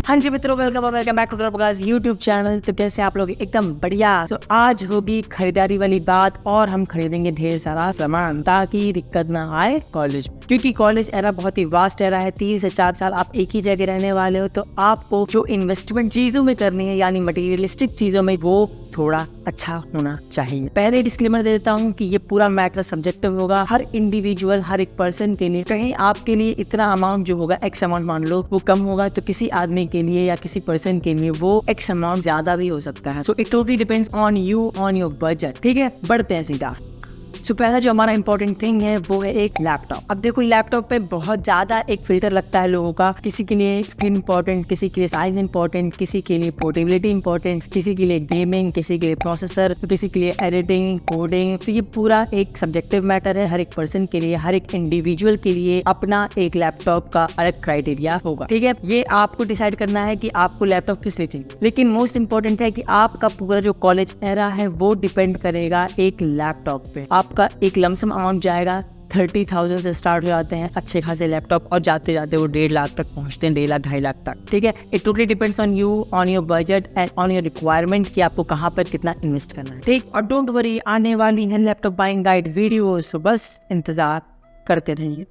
हाँ जी मित्रों, welcome back to guys YouTube channel. तो कैसे आप लोग? एकदम बढ़िया। तो आज होगी खरीदारी वाली बात और हम खरीदेंगे ढेर सारा सामान ताकि दिक्कत ना आए कॉलेज में, क्योंकि कॉलेज एरा बहुत ही वास्ट एरा है। 3 से 4 साल आप एक ही जगह रहने वाले हो, तो आपको जो इन्वेस्टमेंट चीजों में करनी है यानी मटेरियलिस्टिक चीजों में, वो थोड़ा अच्छा होना चाहिए। पहले डिस्क्लेमर दे देता हूँ कि ये पूरा मैटर सब्जेक्टिव होगा। हर इंडिविजुअल, हर एक पर्सन के लिए कहीं आपके लिए इतना अमाउंट जो होगा, एक्स अमाउंट मान लो, वो कम होगा, तो किसी आदमी के लिए या किसी पर्सन के लिए वो एक्स अमाउंट ज्यादा भी हो सकता है। So it totally depends on you, on your budget. ठीक है, बढ़ते हैं सीधा। सो पहला जो हमारा इंपॉर्टेंट थिंग है वो है एक लैपटॉप। अब देखो, लैपटॉप पे बहुत ज़्यादा एक फिल्टर लगता है लोगों का। किसी के लिए स्क्रीन इंपॉर्टेंट, किसी के लिए साइज इंपॉर्टेंट, किसी के लिए पोर्टेबिलिटी इंपॉर्टेंट, किसी के लिए गेमिंग, किसी के लिए प्रोसेसर, तो किसी के लिए एडिटिंग, कोडिंग। तो ये पूरा एक सब्जेक्टिव मैटर है। हर एक पर्सन के लिए, हर एक इंडिविजुअल के लिए अपना एक लैपटॉप का अलग क्राइटेरिया होगा। ठीक है, ये आपको डिसाइड करना है कि आपको लैपटॉप किस लिए चाहिए। लेकिन मोस्ट इंपॉर्टेंट है कि आपका पूरा जो कॉलेज एरा है वो डिपेंड करेगा एक लैपटॉप पे। आपका एक लमसम अमाउंट जाएगा। 30,000 से स्टार्ट हो जाते हैं अच्छे खासे लैपटॉप, और जाते जाते वो 1.5 लाख तक पहुंचते हैं, 1.5 लाख 2.5 लाख तक। ठीक है, it totally depends on you, on your budget and on your requirement कि आपको कहाँ पर कितना इन्वेस्ट करना है। ठीक, और डोंट वरी, आने वाली है लैपटॉप बाइंग गाइड वीडियोस, तो बस इंतजार करते रहिए।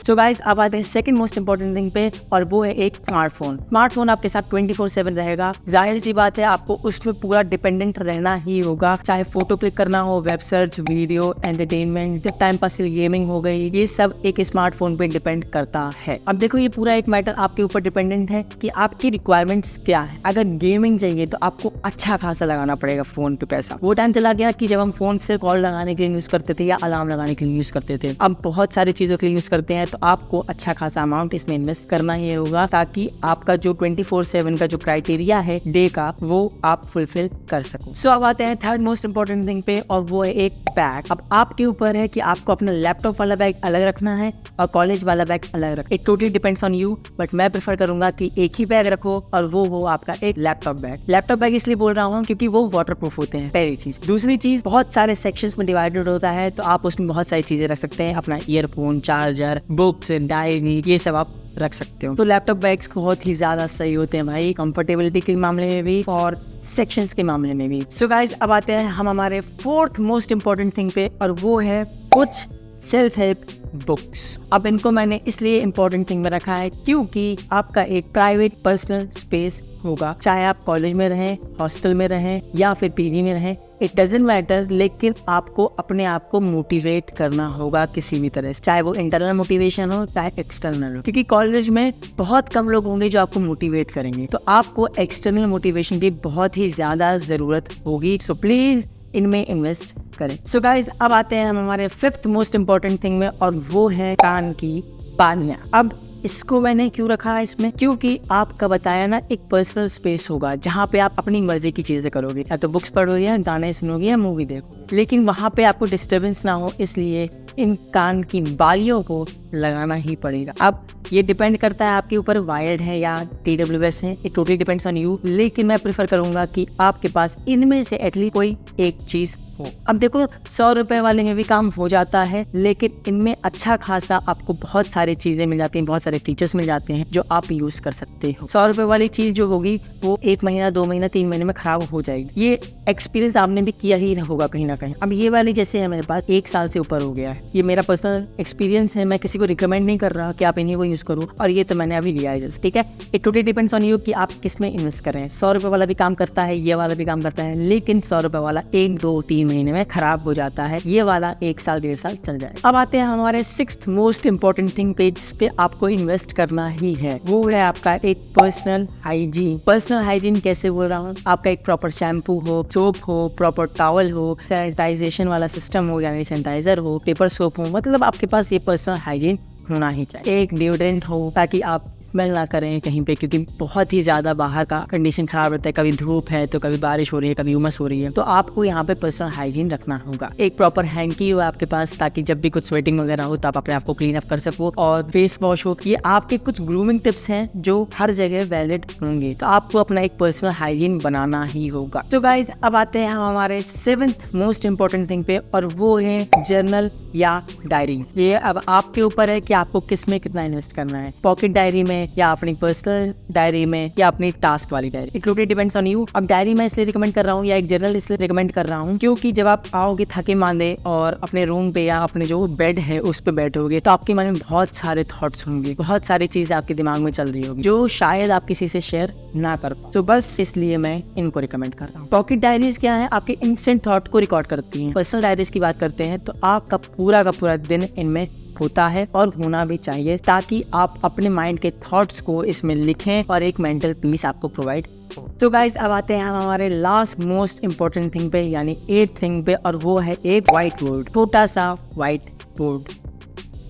तो गाइस, अब आते हैं सेकंड मोस्ट इंपॉर्टेंट थिंग पे, और वो है एक स्मार्टफोन। स्मार्टफोन आपके साथ 24/7 रहेगा। जाहिर सी बात है, आपको उसमें पूरा डिपेंडेंट रहना ही होगा। चाहे फोटो क्लिक करना हो, web search, video, entertainment, time pass, gaming हो गई, ये सब एक स्मार्टफोन पे डिपेंड करता है। अब देखो, ये पूरा एक मैटर आपके ऊपर डिपेंडेंट है कि आपकी रिक्वायरमेंट्स क्या है। अगर गेमिंग चाहिए तो आपको अच्छा खासा लगाना पड़ेगा फोन पे पैसा। वो टाइम चला गया कि जब हम फोन से कॉल लगाने के लिए यूज करते थे या अलार्म लगाने के लिए यूज करते थे। अब बहुत सारी चीजों के लिए यूज करते हैं, तो आपको अच्छा खासा अमाउंट इसमें इन्वेस्ट करना ही होगा ताकि आपका जो 24/7 का जो क्राइटेरिया है डे का, वो आप फुलफिल कर सको। सो अब आते हैं थर्ड मोस्ट इंपॉर्टेंट थिंग पे, और वो है एक बैग। अब आपके ऊपर है कि आपको अपना लैपटॉप वाला बैग अलग रखना है और कॉलेज वाला बैग अलग रखना। It totally depends on you, but मैं प्रेफर करूंगा कि एक ही बैग रखो, और वो हो आपका एक लैपटॉप बैग। लैपटॉप बैग इसलिए बोल रहा हूँ क्योंकि वो वाटर प्रूफ होते हैं, पहली चीज। दूसरी चीज, बहुत सारे सेक्शंस में डिवाइडेड होता है, तो आप उसमें बहुत सारी चीजें रख सकते हैं। अपना ईयरफोन, चार्जर, बुक्स, डायरी, ये सब आप रख सकते हो। तो लैपटॉप बैग्स बहुत ही ज्यादा सही होते हैं भाई, कंफर्टेबिलिटी के मामले में भी और सेक्शंस के मामले में भी। सो गाइस, अब आते हैं हम हमारे फोर्थ मोस्ट इंपॉर्टेंट थिंग पे, और वो है कुछ सेल्फ हेल्प बुक्स। अब इनको मैंने इसलिए इंपॉर्टेंट थिंग में रखा है क्योंकि आपका एक प्राइवेट पर्सनल स्पेस होगा। चाहे आप कॉलेज में रहें, हॉस्टल में रहें या फिर पीजी में रहें, इट डजंट मैटर, लेकिन आपको अपने आप को मोटिवेट करना होगा किसी भी तरह से, चाहे वो इंटरनल मोटिवेशन हो चाहे एक्सटर्नल हो, क्योंकि कॉलेज में बहुत कम लोग होंगे जो आपको मोटिवेट करेंगे। तो आपको एक्सटर्नल मोटिवेशन की बहुत ही ज्यादा जरूरत होगी। सो प्लीज इनमें इन्वेस्ट करें। सो गाइज, अब आते हैं हम हमारे फिफ्थ मोस्ट इंपॉर्टेंट थिंग में, और वो है कान की बालियां। अब इसको मैंने क्यों रखा है इसमें, क्योंकि आपका बताया ना एक पर्सनल स्पेस होगा जहाँ पे आप अपनी मर्जी की चीजें करोगे, या तो बुक्स पढ़ोगे या गाने सुनोगे या मूवी देखोगे, लेकिन वहाँ पे आपको डिस्टर्बेंस ना हो, इसलिए इन कान की बालियों को लगाना ही पड़ेगा। अब ये डिपेंड करता है आपके ऊपर, वायर्ड है या TWS है, it totally depends on you, लेकिन मैं प्रेफर करूंगा कि आपके पास इनमें से एटलीस्ट कोई एक चीज हो। अब देखो, 100 रुपए वाले में भी काम हो जाता है, लेकिन इनमें अच्छा खासा आपको बहुत सारी चीजें मिल जाती हैं, बहुत सारे फीचर्स मिल जाते हैं जो आप यूज कर सकते हो। 100 रुपए वाली चीज जो होगी वो 1 महीना, 2 महीना, 3 महीने में खराब हो जाएगी। ये एक्सपीरियंस आपने भी किया ही होगा कहीं ना कहीं। अब ये वाली जैसे है मेरे पास 1 साल से ऊपर हो गया है, ये मेरा पर्सनल एक्सपीरियंस है, मैं किसी को रिकमेंड नहीं कर रहा कि आप इन्हीं को यूज करो, और ये तो मैंने अभी लिया है जस्ट। ठीक है, it totally depends on you कि आप किस में इन्वेस्ट कर रहे हैं। 100 रुपए वाला भी काम करता है, ये वाला भी काम करता है, लेकिन 100 रुपए वाला 1, 2, 3 महीने में खराब हो जाता है, ये वाला 1 साल 1.5 साल चल जाए। अब आते हैं हमारे सिक्स्थ मोस्ट इंपॉर्टेंट थिंग पे, जिस पे आपको इन्वेस्ट करना ही है, वो है आपका एक पर्सनल हाइजीन। पर्सनल हाइजीन कैसे बोल रहा हूँ, आपका एक प्रॉपर शैम्पू हो, सोप हो, प्रॉपर टॉवल हो, सैनिटाइजेशन वाला सिस्टम हो यानी सैनिटाइजर हो, पेपर सोप हो, मतलब आपके पास ये पर्सनल हाइजीन होना ही चाहिए। एक डिओड्रेंट हो ताकि आप स्मेल ना करें कहीं पे, क्योंकि बहुत ही ज़्यादा बाहर का कंडीशन खराब रहता है, कभी धूप है तो कभी बारिश हो रही है, कभी उमस हो रही है, तो आपको यहाँ पे पर्सनल हाइजीन रखना होगा। एक प्रॉपर हैंकी हो आपके पास ताकि जब भी कुछ स्वेटिंग वगैरह हो तो आप अपने आप को क्लीन अप कर सको, और फेस वॉश हो। ये आपके कुछ ग्रूमिंग टिप्स हैं जो हर जगह वैलिड होंगे, तो आपको अपना एक पर्सनल हाइजीन बनाना ही होगा। तो गाइज, अब आते हैं हम हमारे 7th मोस्ट इंपॉर्टेंट थिंग पे, और वो है जर्नल या डायरी। ये अब आपके ऊपर है कि आपको किस में कितना इन्वेस्ट करना है, पॉकेट डायरी में में या अपनी पर्सनल डायरी में या अपनी टास्क वाली diary, it totally depends on you. अब डायरी मैं इसलिए रिकमेंड कर रहा हूँ या एक जर्नल इसलिए रिकमेंड कर रहा हूँ क्योंकि जब आप आओगे थके मांदे और अपने रूम पे या अपने जो बेड है उस पे बैठोगे तो आपके मन में बहुत सारे थॉट्स होंगे, बहुत सारी चीजें आपके दिमाग में चल रही होगी जो शायद आप किसी से शेयर ना कर पाओ। तो बस इसलिए मैं इनको रिकमेंड कर रहा हूँ। पॉकेट डायरीज क्या है, आपके इंस्टेंट थॉट को रिकॉर्ड करती हैं। पर्सनल डायरीज की बात करते हैं तो आपका पूरा का पूरा दिन इनमें होता है और होना भी चाहिए ताकि आप अपने माइंड के थॉट्स को इसमें लिखें और एक मेंटल पीस आपको प्रोवाइड हो। तो गाइज अब आते हैं हम हमारे लास्ट मोस्ट इम्पोर्टेंट थिंग पे यानी 8th थिंग पे, और वो है एक व्हाइट बोर्ड, छोटा सा व्हाइट बोर्ड।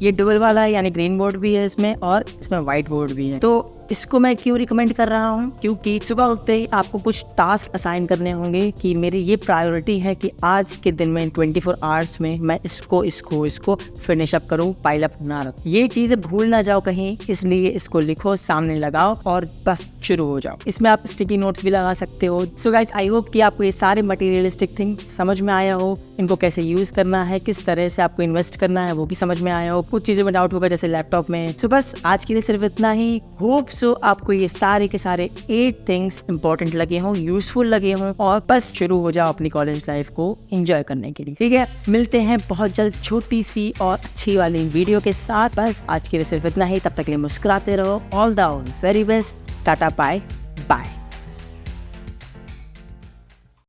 ये डबल वाला है यानी ग्रीन बोर्ड भी है इसमें और इसमें व्हाइट बोर्ड भी है। तो इसको मैं क्यों रिकमेंड कर रहा हूँ, क्योंकि सुबह उठते ही आपको कुछ टास्क असाइन करने होंगे कि मेरी ये प्रायोरिटी है कि आज के दिन में 24 आवर्स में मैं इसको फिनिश अप करूँ, पाइल अप ना रखूँ। ये चीज़ें भूल ना जाओ कहीं, इसलिए इसको लिखो, सामने लगाओ और बस शुरू हो जाओ। इसमें आप स्टिकी नोट्स भी लगा सकते हो। सो गाइस आई होप कि आपको ये सारे मटेरियलिस्टिक थिंग समझ में आया हो, इनको कैसे यूज़ करना है, किस तरह से आपको इन्वेस्ट करना है वो भी समझ में आया हो, कुछ चीज़ों में डाउट होगा जैसे लैपटॉप में। सो बस आज के लिए सिर्फ इतना ही। होप सो आपको ये सारे के सारे 8 थिंग्स इंपॉर्टेंट लगे हों, यूजफुल लगे हों और बस शुरू हो जाओ अपनी कॉलेज लाइफ को एंजॉय करने के लिए। ठीक है, मिलते हैं बहुत जल्द छोटी सी और अच्छी वाली वीडियो के साथ। बस आज के लिए सिर्फ इतना ही, तब तक के लिए मुस्कुराते रहो। ऑल द वेरी बेस्ट, टाटा बाय।